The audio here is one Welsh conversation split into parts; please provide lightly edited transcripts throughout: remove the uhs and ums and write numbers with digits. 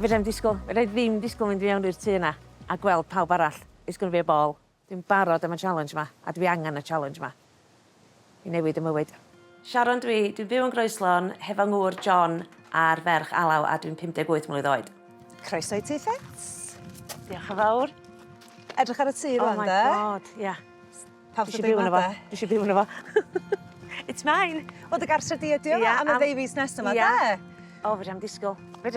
Fedra ddim disgwyl mynd fewn i'r tŷ yna a gweld pawb arall. It's going to be a ball. Dwi'n barod am y challenge ma, a dwi angen y challenge ma. I newid y mywyd. Sharon dwi'n byw yn Groeslon hefo ngŵr John a'r ferch Alaw a dwi'n 58 mlwydd oed. Croeso i ti, Ffit. Diolch yn fawr. Edrych ar y tŷ rwan, de? Oh my god, ia. Dwi eisiau byw yno fo. It's mine. O, dy gartre di ydi o, am y ddeifis nes yma, de? O, fedra'm disgwyl. Dwi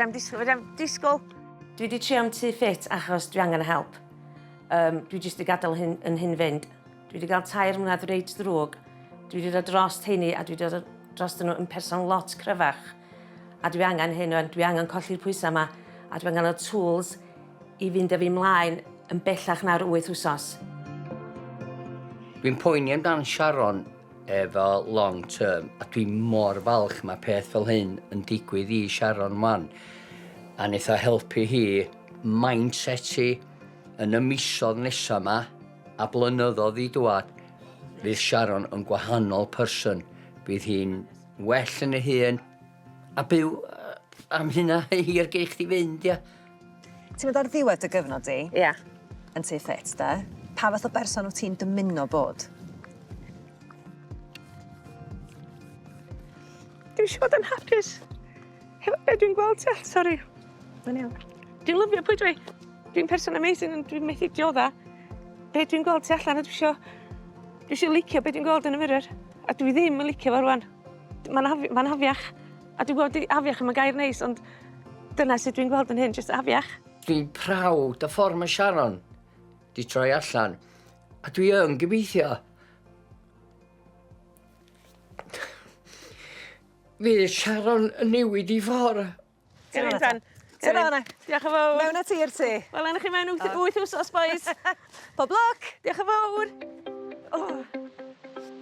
wedi trio am tŷ Ffit achos dwi angen y help. Dwi jyst wedi gadael yn hyn fynd. Dwi wedi cael 2 mlynedd reit ddrwg. Dwi wedi dod dros heini a dwi wedi dod dros nhw yn person lot cryfach. A dwi angen hyn o'n, dwi angen colli'r pwysau yma. A dwi angen y tools i fynd â fi mlaen yn bellach na'r 8 wsos. Dwi'n poeni amdan Sharon efo long term, a dwi'n mor falch mae peth fel hyn yn digwydd i Sharon man. A wnaeth o helpu hi mindset-i yn y misodd nesaf yma, a blynyddoedd i dŵad, fydd Sharon yn gwahanol person. Bydd hi'n well yn y hun, a byw am hynna hir geich di fynd, ia. Ti'n mynd ar ddiwedd y gyfnod di? Ia. Yn tŷ Ffit, de? Pa fath o berson wyt ti'n dymuno bod? Dwi'n eisiau bod yn hapus. Hefo be dwi'n gweld te, sori. Mae'n iawn. Dwi'n lyfio pwy dwi. Dwi'n person amazing ond dwi'n methu diodda. Be dwi'n gweld tu allan a dwi eisiau licio be dwi'n gweld yn y mirror. A dwi ddim yn licio fo rwan. Mae'n afiach. A dwi'n gweld afiach yma'n gair neis, ond dyna sut dwi'n gweld yn hyn, jyst afiach. Dwi'n prawd y ffordd mae Sharon di troi allan. A dwi yn gobeithio. Fydd Sharon yn newid i ffordd. Gyrra'n tan. Ti'n o'na? Diolch yn fawr. Mewn at i'r tŷ. Wel, enwch chi mewn 8 wsos, boys. Pob lwc! Diolch yn fawr.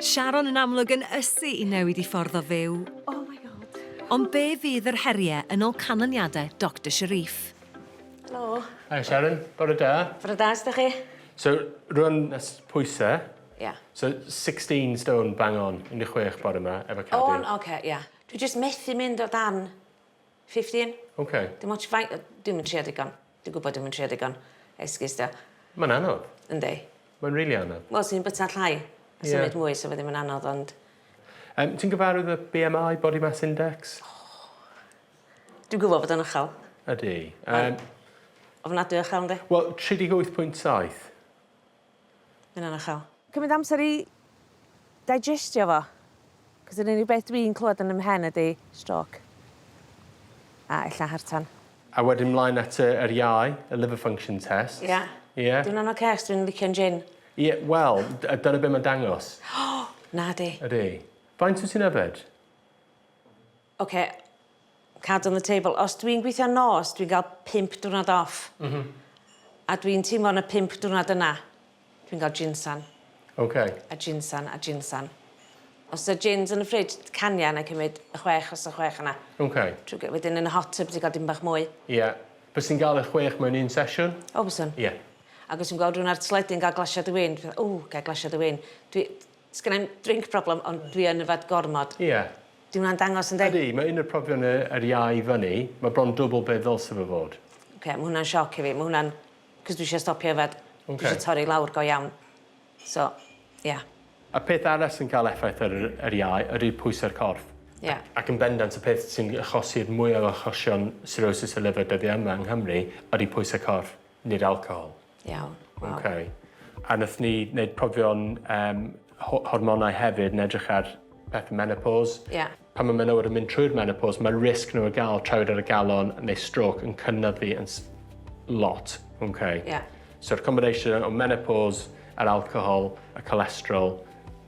Sharon yn amlwg yn ysu i newid i ffordd o fyw. Oh my god. Ond be fydd yr heriau yn ôl canlyniadau Dr Sharif? Helo. Hi Sharon, bore da. Fyrdd da, ysdych chi? So, rwan nes pwysau. Ia. So, 16 stone bang on, 16 bore yma, efo cadw. On, oce, ia. Dwi jyst methu mynd o dan 15. OK. Dwi'n mynd trio digon. Dwi'n gwybod dwi'n mynd trio digon. Esgus da. Mae'n anodd. Yndi. Mae'n rili anodd. Wel, sy'n byta llai. A symud mwy, so fe ddim yn anodd, ond... Ti'n gyfarwydd y BMI, Body Mass Index? Dwi'n gwybod bod yn uchel. Ydy. Ofnadwy uchel, yndi? Wel, 38.7. Mae'n uchel. Cymryd amser i digestio fo. Cos yr unig beth dwi'n clywed yn ymhen ydi stroke. A ella hartan. A wedyn mlaen at yr iau, y liver function test. Ia. Ie. Dwi'n annog ces, dwi'n licio'n gin. Ie, wel, dyna be mae'n dangos. Na di. Ydy. Faint wyt ti'n yfed? Oce, card on the table. Os dwi'n gweithio nos, dwi'n cael 5 diwrnod off. A dwi'n teimlo yn y 5 diwrnod yna, dwi'n cael ginsan. OK. A ginsan, a ginsan. Os y gins yn y ffrid, cania yna cymryd y 6 os y 6 yna. OK. Wedyn yn y hot tub, ti'n cael dim bach mwy. Ie. Bys ti'n gael y 6 mewn un sesiwn? O, byswn. Ie. Ac os ti'n gweld rhywun ar sledu'n cael glasiad y wyn, gael glasiad y wyn. Sgynna'n drink problem, ond dwi yn yfad gormod. Ie. Di hwnna'n dangos yn deg? Ydy, mae un o'r profion yr iau fyny, mae bron dwbl beth ddylse fe fod. Mae hwnna'n sioc i fi. Mae hwnna'n... Cos dwi eisiau stopio yfad. Dwi eisiau torri lawr go iawn. So, ia. A peth arall sy'n cael effaith ar yr iau ydy pwysau'r corff. Ia. Ac yn bendant y peth sy'n achosi'r mwy o achosion cirrhosis y liver dyddi yma yng Nghymru ydy pwysau corff, nid alcohol. Iawn. Okay. A nath ni wneud profion hormonau hefyd yn edrych ar peth menopause. Ia. Pan mae menywod yn mynd trwy'r menopause, mae risg nhw o gael trawd ar y galon neu stroke yn cynnyddu yn lot. Okay. Ia. So'r combination o menopause, yr alcohol, y cholesterol,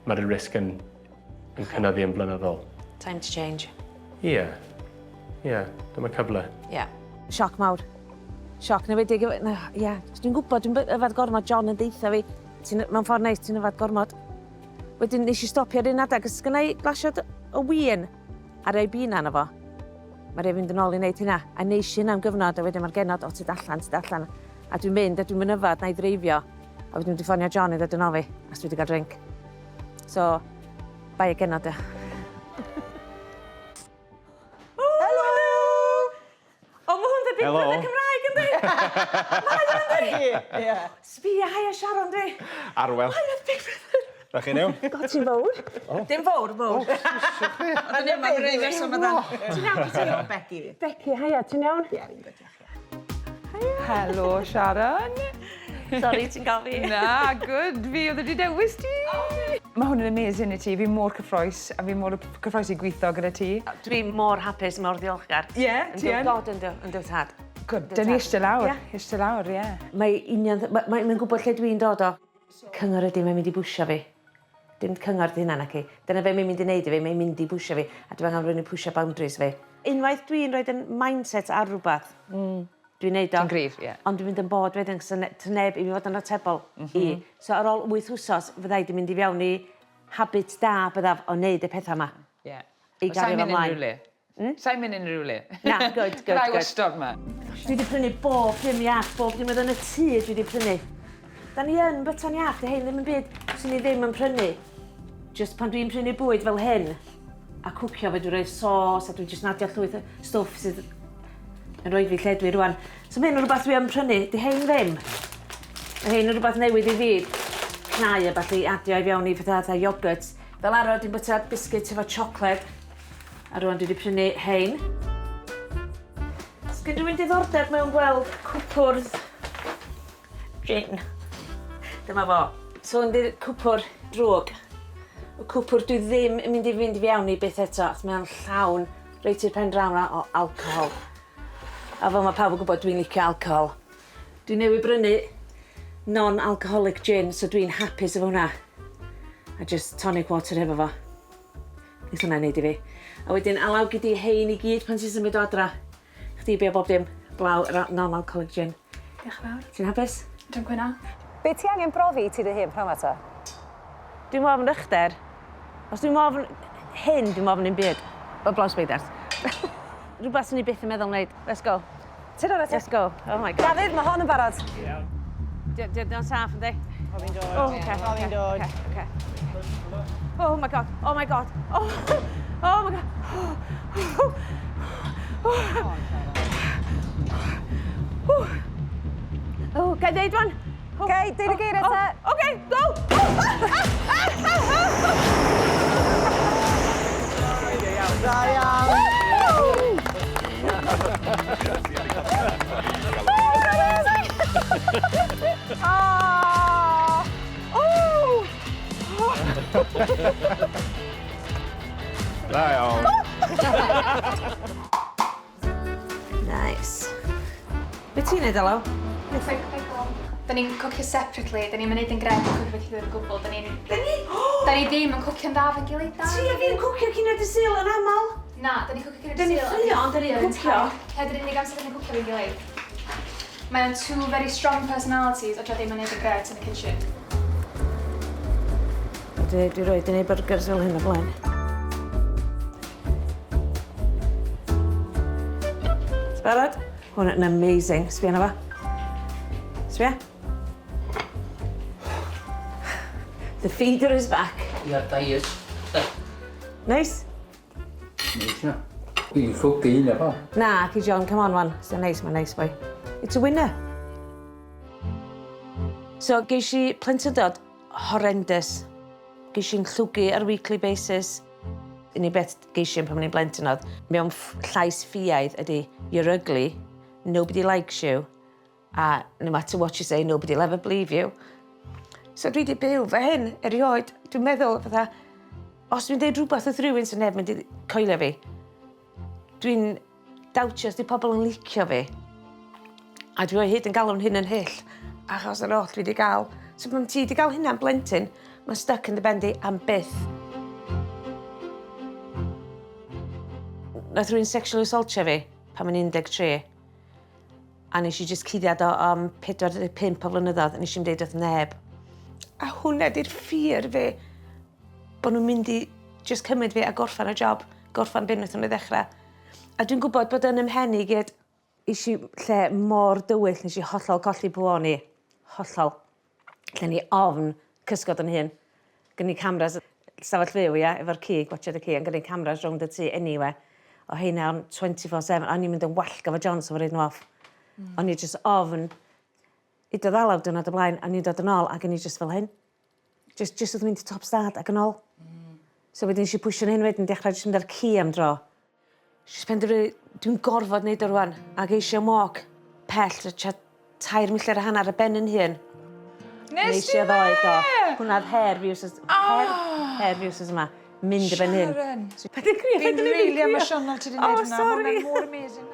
mae'r risg yn cynnyddu yn blynyddol. Time to change. Ie. Ie, dyma cyfle. Ia. Sioc mawr. Sioc newedig. Ia. Dwi'n gwybod, dwi'n yfad gormod, John yn deitha fi. Mewn ffordd neis, ti'n yfad gormod. Wedyn nes i stopio'r un adag, ys gynnau glasiad o win a rei bin arno fo. Mae rei fynd yn ôl i wneud hynna. A neis i hynna am gyfnod, a wedyn mae'r genod, o, ti allan. A dwi'n mynd, a dwi'n mynd yfad, na i dreifio. A wedyn dwi'n ffonio John i ddod yn ôl fi, as dwi wedi cael drink. So, bai y genod, Helo! O, mae hwn Helo. Cymraeg yn di? Mae yn di? Sbia, haia Sharon di. Arwel. Da chi'n iawn? God, ti'n fawr? Dim fawr, fawr. Ond yma greu feswm yma. Ti'n iawn, ti'n iawn? Becky. Becky, haia, ti'n iawn? Ie, fi'n gwybod, diolch. Helo, Sharon. Sori, ti'n gael fi. Na, good. Fi oedd wedi dewis ti. Mae hwn yn amazing i ti. Fi mor cyffroes, a fi mor cyffroes i gweithio gyda ti. Dwi mor hapus, mor ddiolchgar. Ie, ti yn? God, yn dod tad. Good, dyn ni eistedd lawr. Eistedd lawr, ie. Mae'n gwybod lle dwi'n dod o. Cyngor ydy, mae'n mynd i bwysio fi. Dim cyngor di hynna, naci. Dyna fe mae'n mynd i wneud i fi, mae'n mynd i bwysio fi. A dwi'n angen rhywun i pwysio boundaries fi. Unwaith dwi'n rhoi yn mindset ar rhywbeth, dwi'n neud o. Ti'n gryf, ie. Ond dwi'n mynd yn bod wedyn, cos neb i fi fod yn atebol i. So ar ôl 8 wsos, fyddai di mynd i fewn i habit da byddaf o wneud y pethau yma. Ie. I gario fo mlaen. Sa'n mynd unrhyw le. Na, good. Rai wastod ma. Dwi wedi prynu bob dim iach, bob dim oedd yn y tŷ dwi wedi prynu. Da ni yn byta'n iach, dy hyn ddim yn byd sy'n ni ddim yn prynu. Just pan dwi'n prynu bwyd fel hyn, a cwcio fe, dwi'n rhoi sos, a dwi'n just nadio llwyth o stwff sydd yn rhoi fi lle dwi rwan. So mae hyn yn rhywbeth dwi yn prynu, di hyn ddim. Mae hyn yn rhywbeth newydd i fi. Cnau a balli adio i fewn i fatha iogurt. Fel arfer, dwi'n byta biscuit efo chocolate. A rwan dwi wedi prynu hyn. Sgyn rhywun diddordeb mewn gweld cwpwrdd gin. Dyma fo. So yn di'r cwpwr drwg. Y cwpwr dwi ddim yn mynd i fynd i fewn i beth eto. Mae'n llawn reit i'r pen draw o alcohol. A fel mae pawb yn gwybod dwi'n licio alcohol. Dwi'n newydd brynu non-alcoholic gin, so dwi'n hapus efo hwnna. A just tonic water efo fo. Nid hwnna'n neud i fi. A wedyn alaw gyd i hein i gyd pan sy'n symud o adra. Chdi bia bob dim, blaw non-alcoholic gin. Diolch yn fawr. Ti'n hapus? Dwi'n gwyno. Be ti angen brofi ti dy hun pnawn ta? Dwi'n mofn rychter. Os dwi'n mofn hyn, dwi'n mofn un byd. O blaw sbeidars. Rhywbeth sy'n ni byth yn meddwl wneud. Let's go. Ti'n dod eto? Let's go. Oh my god. Dafydd, mae hon yn barod. Dwi'n saff yn di? O fi'n dod. Oh, okay. O fi'n dod. Okay. Oh my god. Oh my god. Oh, oh my god. Oh, ga i ddeud wan? Oce, deud y geiriau te. Oce, go! Da iawn. Da iawn. Nice. Be ti'n neud, Alaw? Da ni'n cwcio separately, da ni'n mynd yn gred o cwcio fe'n gilydd o gwbl. Da ni ddim yn cwcio'n dda fe'n gilydd da. Ti a fi'n cwcio cyn y sil yn aml? Na, da ni'n cwcio cyn y Da ni'n ffrio, ond da ni'n cwcio. Hedd yr unig amser da ni'n cwcio fe'n gilydd. Mae'n two very strong personalities o dra ddim yn neud yn gred yn y kitchen. Dwi roi, dyn ni burgers fel hyn o blaen. Sbarod? Hwn yn amazing. Sbia na fa. Sbia? The feeder is back. Ia, diet. Nice? Neis na. Dwi'n llwgu hynna fa. Na, Ci John, come on, man. It's nice, mae'n nice, boy. It's a winner. So, geis i plentyndod horrendous. Geis i'n llwgu ar weekly basis. Unig beth geis i'n pan mae'n blentynod. Mewn llais ffiaidd ydy, you're ugly, nobody likes you, a no matter what you say, nobody will ever believe you. So dwi wedi byw fe hyn, erioed. Dwi'n meddwl, fatha, os dwi'n deud rhywbeth wrth rhywun sy'n neb mynd i coelio fi, dwi'n dawtio os di pobl yn licio fi. A dwi o'i hyd yn galw'n hyn yn hyll, achos yr oll dwi wedi gael. So pan ti wedi gael hynna'n blentyn, mae'n stuck yn dy bendi am byth. Nath rhywun sexual assaultio fi pan mae'n 13. A nes i just cuddiad o am 45 o flynyddoedd, a nes i'n deud wrth neb. A hwnna di'r ffyr fi, bod nhw'n mynd i just cymryd fi a gorffan y job, gorffan be wnaethon nhw ddechrau. A dwi'n gwybod bod yn ymhen i gyd, isi lle mor dywyll, nes i hollol colli bwon i. Hollol. Lle ni ofn cysgod yn hyn. Gyn ni cameras, stafell fyw, ia, efo'r ci, gwachod y ci, a gyn ni cameras rownd y tŷ anyway. O heina o'n 24/7, a o'n i'n mynd yn wallgo fo John, so fo'n reid nhw off. O'n i just ofn i dod alaw dynod y blaen, a ni'n dod yn ôl, ac o'n i just fel hyn. Just oedd mynd i top start ac yn ôl. So wedyn eisiau pwysio'n hyn wedyn, dechrau jyst mynd ar ci am dro. Just penderfynu, dwi'n gorfod wneud o rwan, ac eisiau walk pell, tua 2 milltir a hanner ar ben yn hun. Nes ti fe? Hwna'r hair views yma, mynd y ben hyn. Sharon. Pa'n crio, Fi'n really emosiynol ti wedi gwneud hwnna. sorry. Mae'n mor amazing.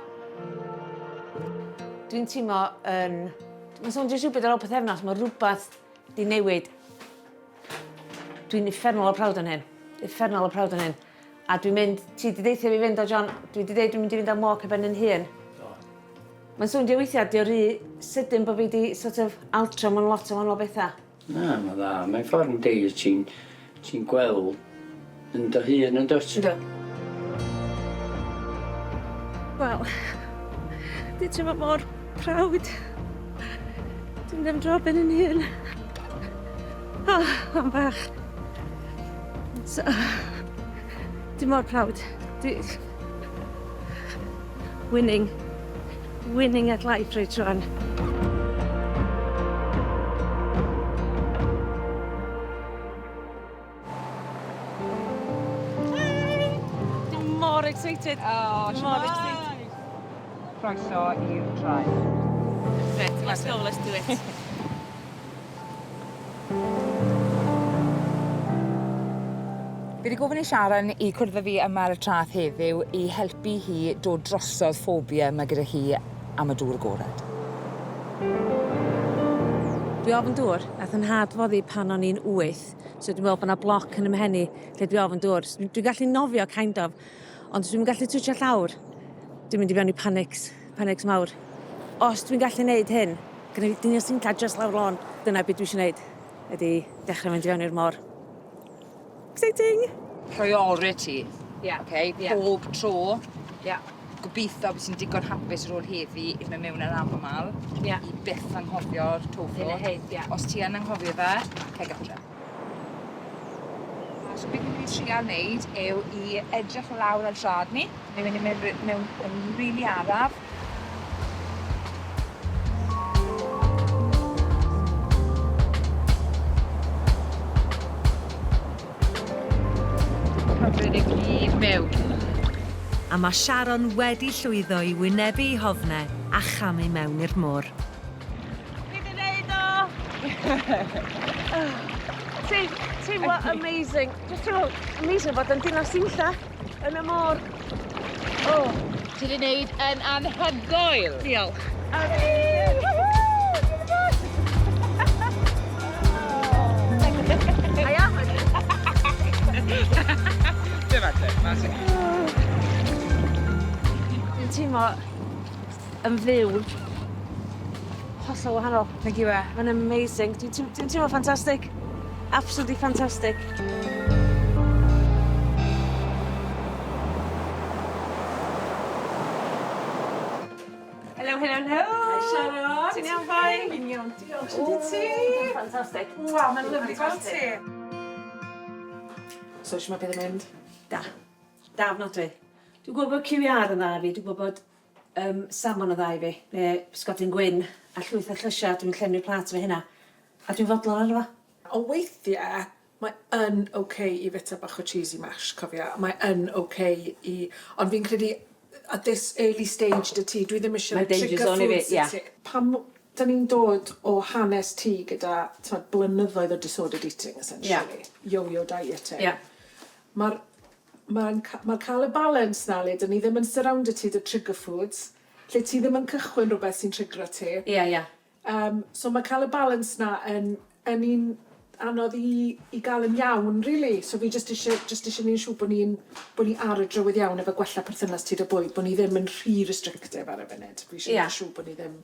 Dwi'n teimlo yn... Mae'n sôn jyst rhywbeth ar ôl pethefnos, mae rhywbeth di newid. Dwi'n effernol o prawd yn hyn. Effernol o prawd yn hyn. A dwi'n mynd, ti di deithio fi fynd o John, dwi di deud dwi'n mynd i fynd am walk ar ben yn hun. Mae'n sôn di o weithiau, di o rhy sydyn bod fi di sort of altro mewn lot o wahanol bethau. Na, mae dda. Mae'n ffordd yn deud ti'n gweld yn dy hun yn dod. Ynddo. Wel, di teimlo mor prawd. Dwi'n mynd am dro ben yn hun. Am bach. So, dwi'n mor prawd. Winning. Winning at life right rwan. Dwi'n mor excited. Mor excited. Croeso i'r traeth. Right, let's go, let's do it. Fi wedi gofyn i Sharon i cwrdd â fi yma ar y traeth heddiw i helpu hi dod drosodd ffobia yma gyda hi am y dŵr agored. Dwi ofyn dŵr, nath yn hadfoddi pan o'n i'n 8, so dwi'n meddwl bod yna bloc yn ymhenni lle dwi ofyn dŵr. Dwi'n gallu nofio, kind of, ond dwi'n gallu twtio llawr. Dwi'n mynd i fewn i panics mawr. Os dwi'n gallu neud hyn, gyda fi dynio syncad just lawr lôn, dyna beth dwi eisiau neud, ydy dechrau mynd i fewn i'r môr. Exciting! Priority. Ie. Okay, Ie. pob tro. Ie. Gobeithio bod sy'n digon hapus ar ôl heddi i mynd mewn yn aml. Ie. I byth anghofio'r tofl. Hyn a hyn, ie. Os ti yn anghofio fe, ceg adre. So beth ni'n trial wneud yw i edrych lawr ar trad ni. Ni'n mynd i mewn yn rili araf. Hyfryd i gyd mewn. A mae Sharon wedi llwyddo i wynebu ei hofnau a chamu mewn i'r môr. Fi di neud o! Teimlo amazing. Just teimlo amazing bod yn dinas sinlla yn y môr. Ti wedi wneud yn anhygoel. Diolch. I am. Dyma te, mas i. Dwi'n teimlo yn fyw. Hollol wahanol. Nag yw e. Mae'n amazing. Dwi'n teimlo ffantastig. Absolutely fantastic. Hello, hello, hello. Hi, Sharon. Ti'n iawn, fai? Fi'n iawn, diolch. Sut ti? Fantastic. Waw, mae'n lyflu gweld ti. So, eisiau mae beth yn mynd? Da. Da ofnadwy. Dwi'n gwybod bod QR yn dda i fi. Dwi'n gwybod salmon yn dda i fi. Neu bisgotyn gwyn a llwyth a llysiau. Dwi'n llenwi'r plat fe hynna. A dwi'n fodlon arno fo. O weithiau, mae yn i fita bach o cheesy mash, cofia. Mae yn i... Ond fi'n credu, at this early stage dy ti, dwi ddim eisiau Mae danger trigger zone i fi, foods ie. i ti. Pam da ni'n dod o hanes ti gyda blynyddoedd o disordered eating, essentially. Yo-yo dieting. Ie. Mae'r cael y balance na le, da ni ddim yn surrounded ti dy trigger foods, lle ti ddim yn cychwyn rhywbeth sy'n trigger ti. Ie, ie. So mae cael y balance na yn un anodd i gael yn iawn, really. So fi just eisiau ni'n siŵr bod ni ar y drywydd iawn efo gwella perthynas ti dy bwyd, bod ni ddim yn rhy restrictive ar y funud. Fi eisiau ni'n siŵr bod ni ddim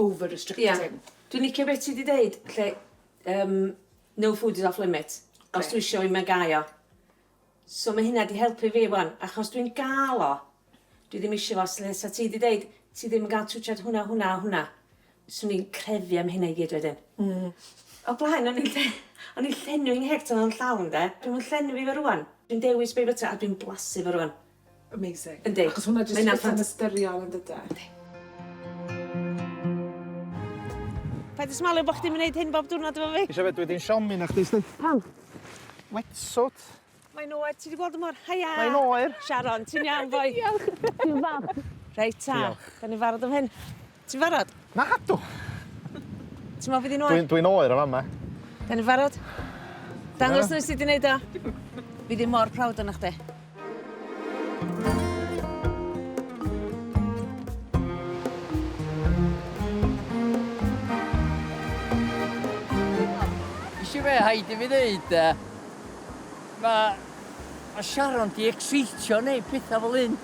over-restricting. Dwi'n licio beth ti wedi deud, lle no food is off limit. Os dwi eisiau i me gael o. So mae hynna di helpu fi wan, achos dwi'n gael o. Dwi ddim eisiau fo, sa ti wedi deud, ti ddim yn gael twtiad hwnna. So ni'n crefu am hynna i gyd wedyn. O blaen, o'n i'n llenwi yng Nghegton o'n llawn, de. Dwi'n llenwi fe rwan. Dwi'n dewis be byta a dwi'n blasu fe rwan. Amazing. Yndi. Achos hwnna jyst yn ystyriol yn dydau. Paid y smalio bod chdi'n gwneud hyn bob diwrnod efo fi. Isio fed wedi'n siomi na chdi, sti? Pam? Wetsuit. Mae'n oer, ti wedi gweld y mor? Haia! Mae'n oer. Sharon, ti'n iawn boi? Diolch. Ti'n fawr. Reit ta, da ni'n farod am hyn. Ti'n farod? Na, dw. Ti'n meddwl fydd hi'n oer? Dwi'n oer am yma. Da ni'n farod? Dangos nhw sut i wneud o. Fydd hi'n mor prawd o'na chdi. Isi fe haid i fi ddeud, mae Sharon di exeitio neu pethau fel hyn.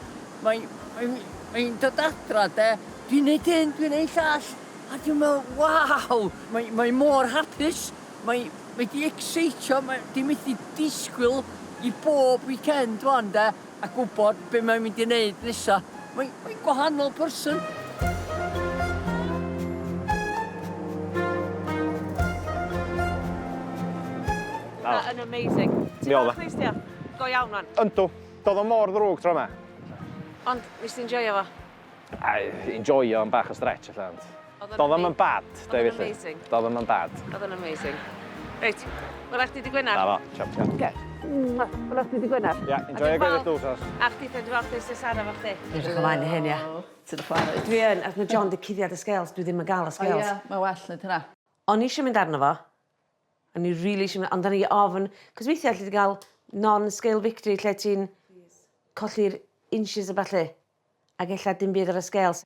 Mae'n dod adra, dwi'n neud hyn, dwi'n neud llall. A dwi'n meddwl, waw, mae mor hapus. Mae di exeitio, di methu disgwyl i bob weekend wan, a gwybod be mae'n mynd i wneud nesaf. Mae'n gwahanol person. Yn amazing. Mi oedd e. Ti'n gweld go iawn wan. Yndw. Doedd o mor ddrwg tro yma. Ond, nes ti'n joio fo? Enjoyo yn bach o stretch allan. Doedd o'n bad, de Oedd o'n felly. amazing. Doedd o'n bad. Oedd o'n amazing. Reit, wel chdi di gwenar? Na fo, chop chop. Ge. Wel chdi di gwenar? Ia, enjoyo gweithio dwsos. A chdi dwi'n falch beth sy'n Sara fo chdi? Dwi'n rhaid ymlaen i hyn, ia. Ti'n chwarae. Dwi yn, ac mae John di cuddiad y scales, dwi ddim yn gael y scales. O ia, mae well nid hynna. O'n i eisiau mynd arno fo, o'n i really eisiau mynd, ond o'n i ofyn, cos weithiau allu di gael non-scale victory lle ti'n colli'r inches y balli, ac ella dim byd ar y scales.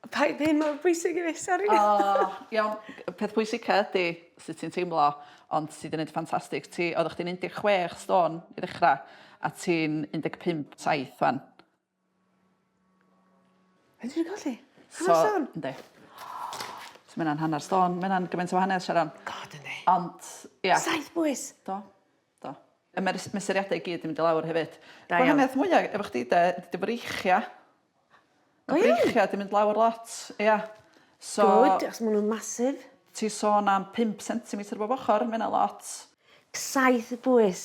Paid hyn mor bwysig i fi, sori. O, iawn, peth pwysica ydy sut ti'n teimlo, ond ti wedi gwneud ffantastig. Oeddech chdi'n 16 stôn i ddechrau, a ti'n 15 saith fan. Be dwi'n colli? Hanner stôn? Ynddi. So mae'n hanner stôn, mae'n gymaint o hanes, Sharon. God, ynddi. Ond, ia. Saith bwys? Do. Y mesuriadau i gyd yn mynd i lawr hefyd. Da iawn. Gwahaniaeth mwyaf efo chdi, di breichia. Go iawn? Breichia di mynd lawr lot, ia. So, Good, os maen nhw'n masif. ti sôn am 5 cm bob ochr, mae'n lot. Saith bwys.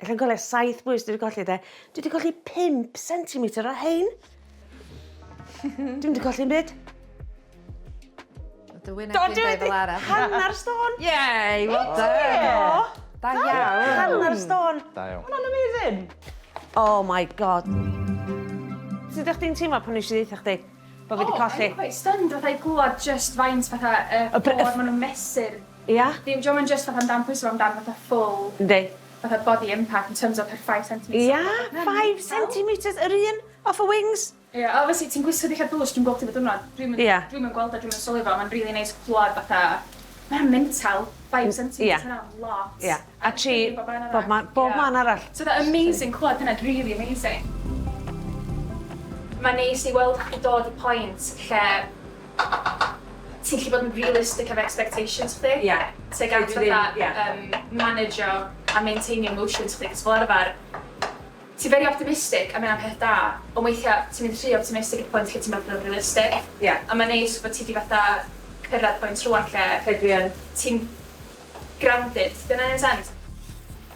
Ella'n golau 7 bwys dwi wedi colli, de. Dwi wedi colli 5 cm o hein. Dwi'n wedi colli'n byd. Dy wyneb dwi'n dweud fel arall. Hanner stôn. Yay, well done. Da iawn. Hanner stôn. Da iawn. Hwna'n amazing. Oh my god. Sut ydych chi'n teimlo pan nes i ddeitha chdi? Bo fi wedi colli? O'n quite stunned fatha i glwad just faint fatha bod maen nhw'n mesur. Ia? Dim ma'n just fatha amdan pwysau amdan fatha full Yndi. fatha body impact in terms of her 5 cm. Ia, 5 cm yr un off y wings. Ie, obviously ti'n gwisgo ddechrau dwys, dwi'n gweld ti fod diwrnod. Ie. Dwi'n gweld o, dwi'n sylwi fo, mae'n really nice glwad fatha. Mae'n mental, 5 cm, Ie. hynna'n lot. Ia. A tri, bob man arall. So that amazing clwad, hynna'n really amazing. Mae'n neis i weld chdi dod i pwynt lle ti'n gallu bod yn realistic of expectations chdi. Ie. Teg at fatha manager a maintaining emotions chdi, cos fel arfer, ti'n very optimistic a mae'n peth da, ond weithiau ti'n mynd rhy optimistic i'r pwynt lle ti'n meddwl yn realistic. Ie. A mae'n neis bod ti di fatha cyrraedd pwynt rwan lle ti'n grounded. Dyna yn sens?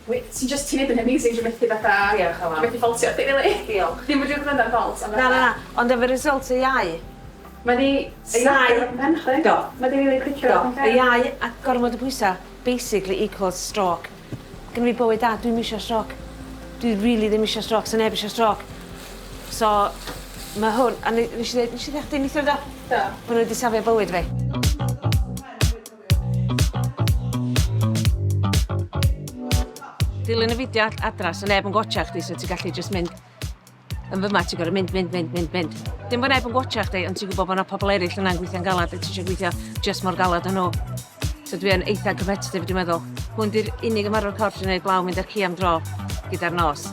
Ti'n neud yn amazing, dwi'n methu fatha... Diolch am. Dwi'n methu ffaltio chdi, really. Diolch. Ddim yn gwrando ar fault. Na. Ond efo result y iau. Mae di... Sai. Do. Mae di really clicio. Y iau a gormod y pwysau, basically equals stroke. Gynnu fi bywyd da, dwi'n misio stroke. Dwi really ddim eisiau stroke, sy'n neb eisiau stroke. So, mae hwn, a nes i ddech chdi neithio da? Do. Mae nhw wedi safio bywyd fi. Dilyn y fideo adra, so neb yn gwatcha chdi, so ti'n gallu just mynd yn fyma, ti'n gorau mynd. Dim bod neb yn gwatcha chdi, ond ti'n gwybod bod yna pobl eraill yna'n gweithio'n galad, a ti eisiau gweithio just mor galad yn nhw. So dwi yn eitha competitive, dwi'n meddwl. Hwn di'r unig ymarfer corff yn gwneud glaw mynd ar ci am dro gyda'r nos.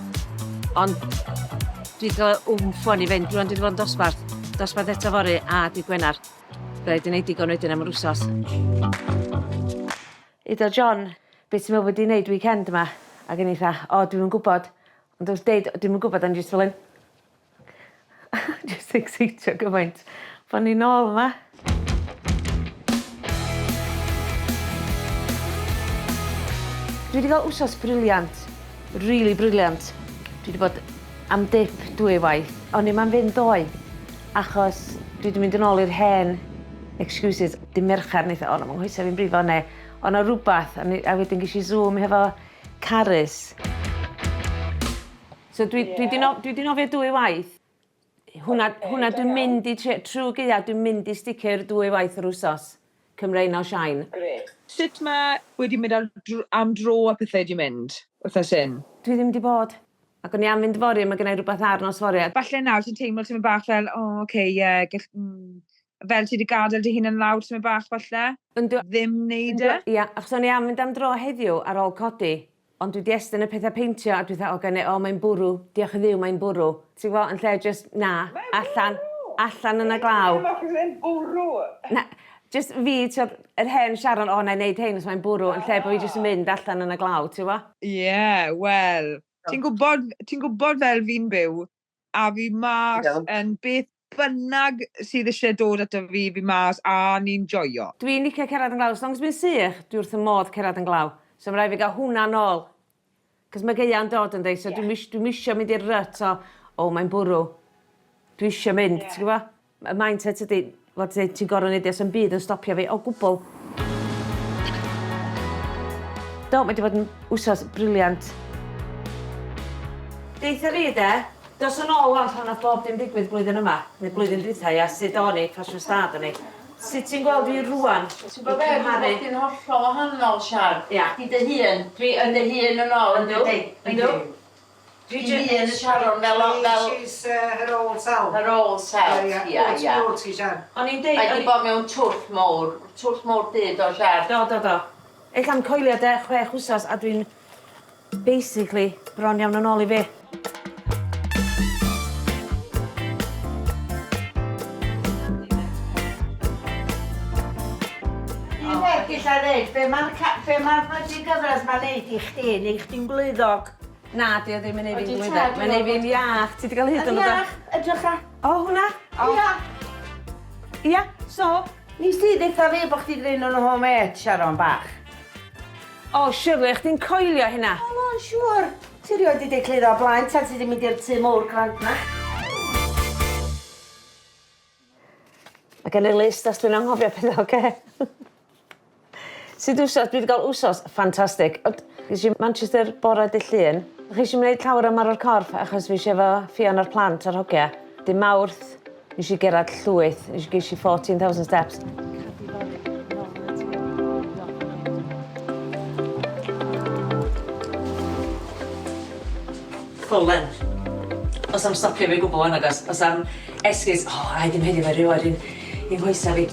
Ond dwi wedi cael wmffon i fynd, rwan dwi wedi bod yn dosbarth eto fori a di Gwenar. Rhaid i wneud digon wedyn am yr wsos. Iddo John, beth ti'n meddwl wedi wneud weekend yma? Ac yn eitha, dwi'n yn gwybod. Ond wrth deud, dwi'n yn gwybod, ond jyst fel un. Just exeitio gymaint. Bo ni'n ôl yma. Dwi wedi cael wsos briliant. Really briliant. Dwi wedi bod am dip 2 waith. O'n i'm am fynd doi. Achos dwi wedi mynd yn ôl i'r hen excuses, dim mercher neitha, o, mae'n hoesau fi'n brifo, neu, o na rhywbeth, a wedyn gysi Zoom hefo Carys. So dwi di nofio 2 waith. Hwna dwi'n mynd i, trwy gydol, dwi'n mynd i sticr 2 waith yr wsos. Cymrein o Shine. Sut mae wedi mynd am dro a pethau wedi mynd, wrth asyn? Dwi ddim wedi bod. Ac o'n i am fynd fori, mae gennau rhywbeth ar nos fori. Falle nawr ti'n teimlo ti'n mynd bach fel, fel ti wedi gadael dy hun yn lawr ti'n mynd bach falle? Ddim neud e? Ia, achos o'n i am fynd am dro heddiw ar ôl codi. Ond dwi wedi estyn y pethau peintio a dwi dweud, mae'n bwrw, diolch y ddiw, mae'n bwrw. Ti'n gwybod, yn lle just, na, allan yn y glaw. Mae'n bwrw? Na, just fi, yr hen Sharon, na'i neud hyn os mae'n bwrw, yn lle bod fi just yn mynd allan yn y glaw, ti'n gwybod? Ie, wel, ti'n gwybod fel fi'n byw, a fi mas yn beth bynnag sydd eisiau dod ato fi mas a ni'n joio. Dwi'n licio cerdded yn glaw, os long as mae'n sych, dwi wrth y modd cerdded yn glaw. So mae rai fi gael hwnna nôl. Cos mae geia'n dod yn dweud, so dwi'n isio mynd i'r ryt o, mae'n bwrw. Dwi isio mynd, ti'n gwybod? Y mindset ydy, fod ti'n gorau neud os yn byd yn stopio fi, o gwbl. Do, mae wedi bod yn wsos briliant. Deitha fi, dos yn ôl wan pan oedd bob dim digwydd blwyddyn yma, neu blwyddyn dwythau, a sut o'n i, ffasiwn stad o'n i. Sut ti'n gweld fi rwan? Ti'n gweld beth, bod ti'n hollol wahanol, Sian. Ia. Di dy hun, dwi yn dy hun yn ôl, yndw? Yndw. Dwi dy hun yn Sharon fel... She's her old self. Her old self, ia. O'n i'n deud... Mae di bod mewn twll mowr byd o Sian. Do. Eich am coelio 6 wsos a dwi'n basically bron iawn yn ôl i fi. Gilla ddeud, be mae'r blydi gyfres ma'n neud i chdi, neu chdi'n glyddog? Na, di o ddim yn neud fi'n glwyddo. Mae'n neud fi'n iach. Ti wedi cael hyd yn oed? Iach, edrych a. O, hwnna? Ia. Ia, so? Nis ti ddeitha fi bod chdi drin yn homemade, Sharon bach? O, Shirley, chdi'n coelio hynna? O, siwr. Ti rioed wedi cluddo o blaen, ta ti wedi mynd i'r tŷ mowr grant na? Mae gen i list os dwi'n anghofio pethau, oce? Sut wsos, dwi wedi cael wsos ffantastig. Ges i Manchester bore dy llun. Ges i wneud llawer yma o'r corff achos fi eisiau fo ffion ar plant ar hogia. Dy Mawrth, nes i gerad llwyth, nes i ges i 14,000 steps. Full length. Os am stopio fi gwbl yn agos, os am esgus, a ddim heddiw fe rhyw ar un hoesa fi.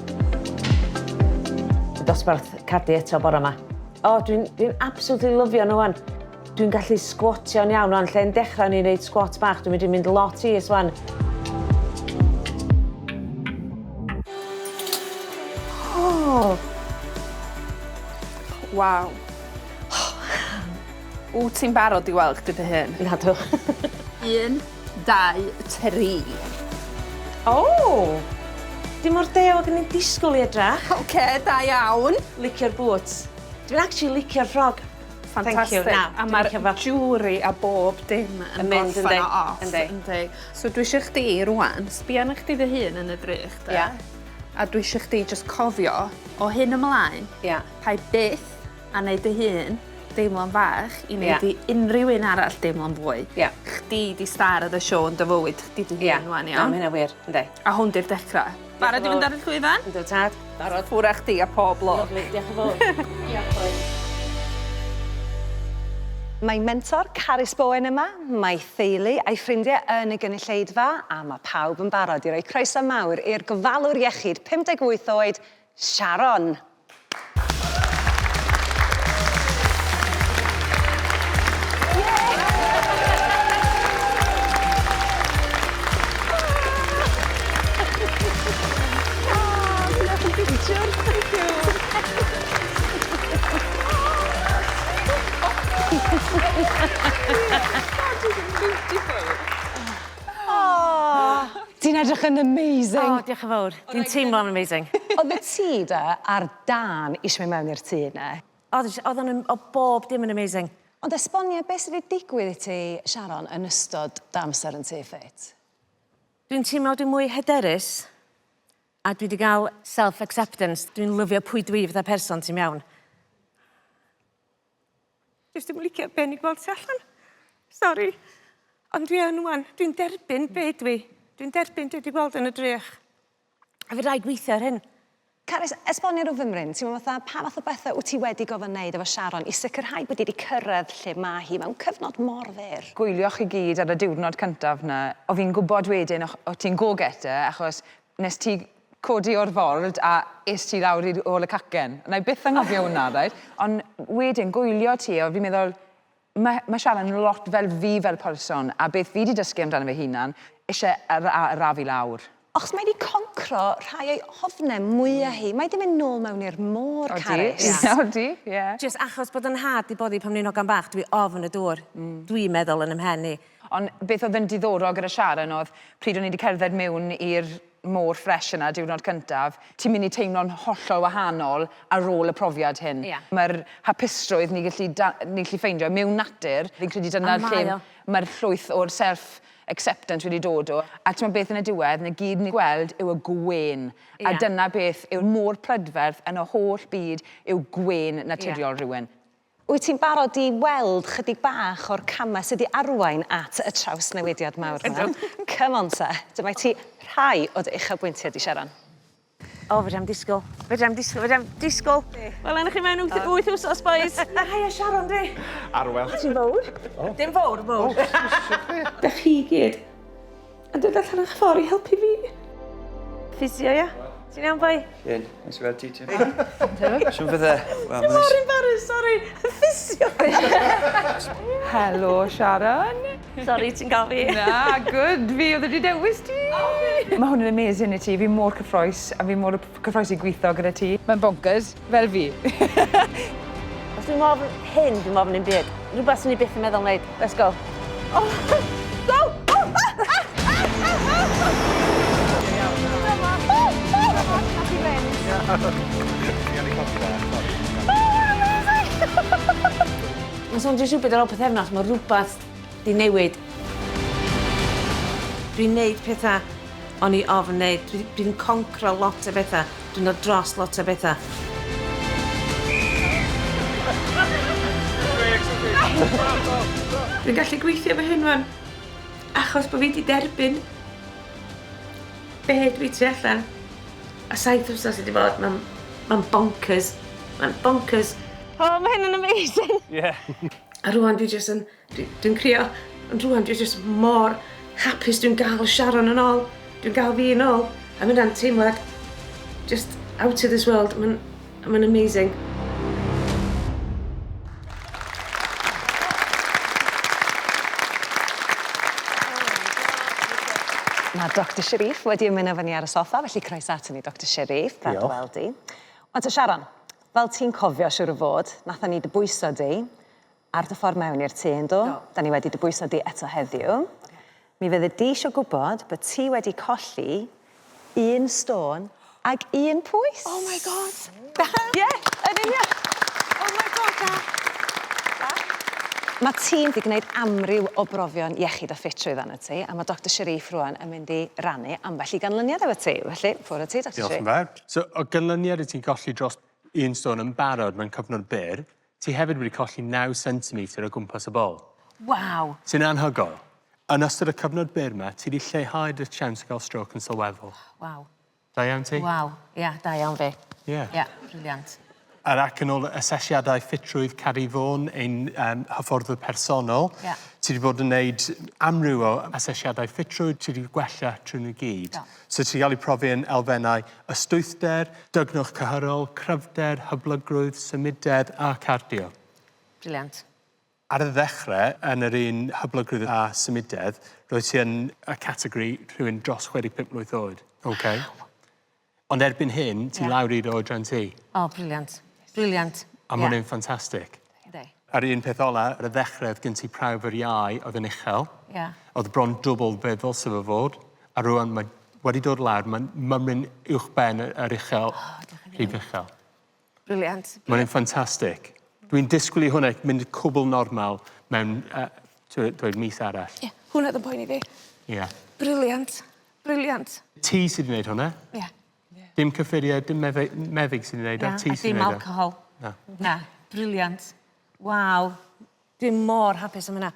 Dosbarth cadi eto bore yma. Dwi'n absolutely lyfio nhw wan. Dwi'n gallu sgwotio'n iawn wan. Lle'n dechrau ni'n neud sgwot bach, dwi'n mynd lot is wan. Waw. Wyt ti'n barod i weld chdi dy hyn? Nadw. 1, 2, 3. Dim o'r dew ac yn ein disgwyl i edrach. Oce, da iawn. Licio'r boots. Dwi'n actually licio'r ffrog. Ffantastig. A mae'r jewelry a bob dim yn gorffen o off. Yndi. So dwi eisiau chdi rwan, sbia na chdi dy hun yn y drych, da. Ia. A dwi eisiau chdi just cofio o hyn ymlaen, pa byth a neud dy hun deimlo'n fach i wneud i unrhyw un arall deimlo'n fwy. Chdi di star y sioe yn dy fywyd, chdi dy hun wan, iawn? Am hynna wir, ynddi. A hwn di'r dechrau. Barod i fynd ar y llwyfan? Ynddo, tad. Barod. Ffwrach chdi a pob lo. Diolch yn fawr. Diolch. Mae mentor Carys Bowen yma, mae theulu a'i ffrindiau yn y gynulleidfa, a mae pawb yn barod i roi croeso mawr i'r gofalwr iechyd 58 oed, Sharon. Ti'n edrych yn amazing. Diolch yn fawr. Dwi'n teimlo'n amazing. Oedd y tŷ da ar dan eisiau mynd mewn i'r tŷ yna? Oedd o'n o bob dim yn amazing. Ond esbonio beth sydd wedi digwydd i ti, Sharon, yn ystod dy amser yn tŷ Ffit? Dwi'n teimlo dwi'n mwy hyderus. A dwi wedi cael self-acceptance. Dwi'n lyfio pwy dwi fatha person ti'n mewn. Jyst ddim yn licio ben i gweld ti allan. Sori. Ond dwi yn wan. Dwi'n derbyn be dwi. Dwi'n derbyn dwi wedi gweld yn y drych. A fi rai gweithio ar hyn. Carys, esbonio rhyw fymryn, ti'n meddwl fatha, pa fath o bethau wyt ti wedi gofyn wneud efo Sharon i sicrhau bod wedi cyrraedd lle mae hi mewn cyfnod mor fyr? Gwylioch chi gyd ar y diwrnod cyntaf na, o fi'n gwybod wedyn o ti'n go-getter achos nes ti codi o'r ford a es ti lawr i ôl y cacen. Na i byth anghofio hwnna, right? Ond wedyn gwylio ti o fi'n meddwl, mae Sharon yn lot fel fi fel person a beth fi wedi dysgu amdano fe hunan eisiau arafu lawr. Ochs mae wedi concro rhai o'i hofnau mwyaf hi. Mae wedi mynd nôl mewn i'r môr, Carys. Odi, ie. Just achos bod yn had i boddi pan ni'n ogan bach, dwi ofn y dŵr. Dwi'n meddwl yn ymhenni. Ond beth oedd yn diddorol gyda Sharon oedd pryd o'n i wedi cerdded mewn i'r môr ffres yna diwrnod cyntaf, ti'n mynd i teimlo'n hollol wahanol ar ôl y profiad hyn. Mae'r hapusrwydd ni'n gallu ffeindio mewn natur. Fi'n credu dyna lle mae'r llwyth o'r self-acceptance wedi dod o. A ti'n beth yn y diwedd, na gyd ni'n gweld yw y gwen. A dyna beth yw môr prydferth yn y holl byd yw gwen naturiol rhywun. Wyt ti'n barod i weld chydig bach o'r camau sydd wedi arwain at y trawsnewidiad mawr yma? Come on, te. Dyma ti rhai o dy uchafbwyntiau di, Sharon. O, fedrem disgwyl. Fedrem disgwyl. Wel, enwch chi mewn 8 wsos, boys. Hai, Sharon, di. Arwel. Ti'n fawr? Dim fawr, fawr. Dach chi gyd. A dod allan o'ch ffordd i helpu fi. Ffisio, ia? Ti'n iawn, boi? I'n, nes i weld ti ti. Siwn fydde? Mor embarrassed, sorry. Ffisio. Helo, Sharon. Sorry, ti'n gael fi. Na, good. Fi oedd wedi dewis ti. Mae hwn yn amazing i ti. Fi mor cyffroes a fi mor cyffroes i gweithio gyda ti. Mae'n bonkers, fel fi. Os dwi'n ofn hyn, dwi'n ofn un byd. Rhywbeth sy'n ni byth yn meddwl wneud. Let's go. Oh, go! Mae'n sôn dwi'n siwbyd ar ôl pethefnos, mae rhywbeth di newid. Dwi'n neud pethau o'n i ofn neud. Dwi'n concro lot o bethau. Dwi'n dod dros lot o bethau. Dwi'n gallu gweithio fy hyn fan, achos bod fi wedi derbyn be dwi tu allan. A 7 wsos wedi bod, mae'n bonkers. Mae'n bonkers. O, mae hyn yn amazing. Ie. A rwan dwi'n crio, ond rwan dwi'n just mor hapus dwi'n gael Sharon yn ôl. Dwi'n gael fi yn ôl. A mae'n teimlad just out of this world. Mae'n amazing. Mae Dr Sharif wedi ymuno fyny ar y soffa, felly croeso atyn ni, Dr Sharif. Diolch. Weld di. Ond Sharon, fel ti'n cofio siwr o fod, nathon ni dybwyso di ar dy ffordd mewn i'r tŷ, ynddo? Da ni wedi dybwyso di eto heddiw. Mi fydde di eisiau gwybod bod ti wedi colli 1 stôn ag 1 pwys. Oh my god! Ie, yn union. Oh my god, da! Mae tîm wedi gwneud amryw o brofion iechyd a ffit trwy ddan y ti, a mae Dr Sharif rwan yn mynd i rannu ambell i ganlyniad efo ti. Felly, ffwrdd o ti, Dr Sharif. Diolch yn fawr. So, o ganlyniad i ti'n colli dros 1 stôn yn barod mewn cyfnod byr, ti hefyd wedi colli 9 cm o gwmpas y bol. Waw! Sy'n anhygol. Yn ystod y cyfnod byr yma, ti wedi lleihau dy siawns o gael stroke yn sylweddol. Waw. Da iawn ti? Waw, ia, da iawn fi. Ie. Ia, briliant. Ac yn ôl asesiadau ffitrwydd Cari Fawn, ein hyfforddwr personol, ti wedi bod yn gwneud amryw o asesiadau ffitrwydd, ti wedi gwella trwy nhw gyd. So ti wedi cael ei profi yn elfennau ystwythder, dygnwch cyhyrol, cryfder, hyblygrwydd, symudedd a cardio. Briliant. Ar y ddechrau, yn yr un hyblygrwydd a symudedd, roedd ti yn y categori rhywun dros 65 mlwydd oed. Okay. Ond erbyn hyn, ti lawr i'r oedran ti. O, briliant. Briliant. A mae hwnna'n ffantastig. Ar un peth ola, ar y ddechrau, gen ti prawf yr iau oedd yn uchel. Oedd bron dwbl feddwl sef o fod. A rwan mae wedi dod lawr, mae'n mymryn uwchben yr uchel, rhif uchel. Briliant. Mae hwnna'n ffantastig. Dwi'n disgwyl i hwnna mynd cwbl normal mewn, dweud, mis arall. Ie, hwnna ddyn poeni fi. Ie. Briliant. Briliant. Ti sydd wedi gwneud hwnna? Ie. Dim cyffuriau, dim meddyg sy'n ei wneud, a ti sy'n ei dim wneud. alcohol. Na. Na, briliant. Waw, dwi'n mor hapus am hynna.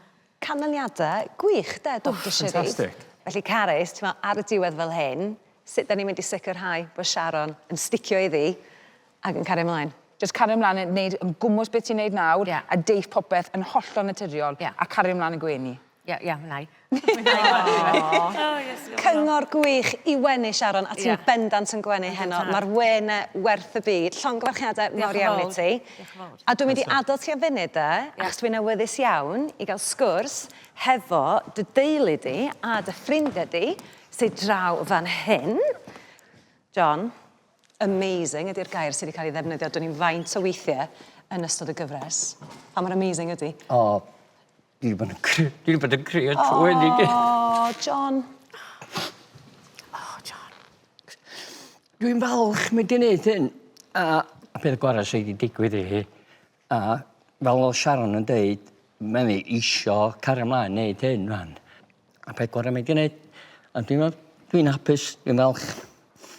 Canlyniadau gwych, de, Dr Shirif. Fantastic. Felly, Carys, ti'n meddwl, ar y diwedd fel hyn, sut da ni'n mynd i sicrhau bod Sharon yn sticio iddi ac yn cario ymlaen? Just cario ymlaen yn neud yn gwmws beth ti'n neud nawr, a deith popeth yn hollol naturiol, a cario ymlaen yn gwenu. Ia, mwynhau. Cyngor gwych i wenu, Sharon, a ti'n bendant yn gwenu heno. Mae'r wenau werth y byd. Llongyfarchiadau mawr iawn i ti. A dwi'n mynd i adael ti a funud e, achos dwi'n awyddus iawn i gael sgwrs hefo dy deulu di a dy ffrindiau di sydd draw fan hyn. John, amazing ydy'r gair sydd wedi cael ei ddefnyddio. Dwi'n ni'n faint o weithiau yn ystod y gyfres. Pa mor amazing ydy? O, dwi wedi bod yn creu trwy. O, John. Dwi'n falch mae di wneud hyn. A beth gorau sydd wedi digwydd i hi. A fel oedd Sharon yn dweud, mae'n isio cario ymlaen wneud hyn rhan. A beth gorau mae di wneud. A dwi'n hapus, dwi'n falch.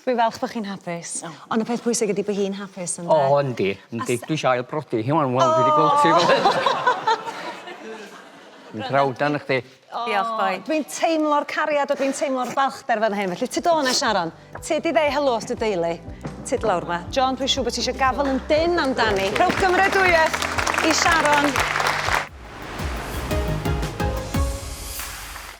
Dwi'n falch bod chi'n hapus. Ond y peth pwysig ydy bod hi'n hapus yn O, yndi. Dwi eisiau ail brodi. Hi wan, wel, dwi wedi gweld ti fel hyn. Dwi'n trawd dan chdi. Diolch, boi. Dwi'n teimlo'r cariad a dwi'n teimlo'r balchder fan hyn. Felly, ti do na, Sharon. Ti di ddeu helo dy deulu. Ti lawr ma. John, dwi'n siŵr bod ti eisiau gafel yn dyn amdani. Rhowch gymrydwyaeth i Sharon.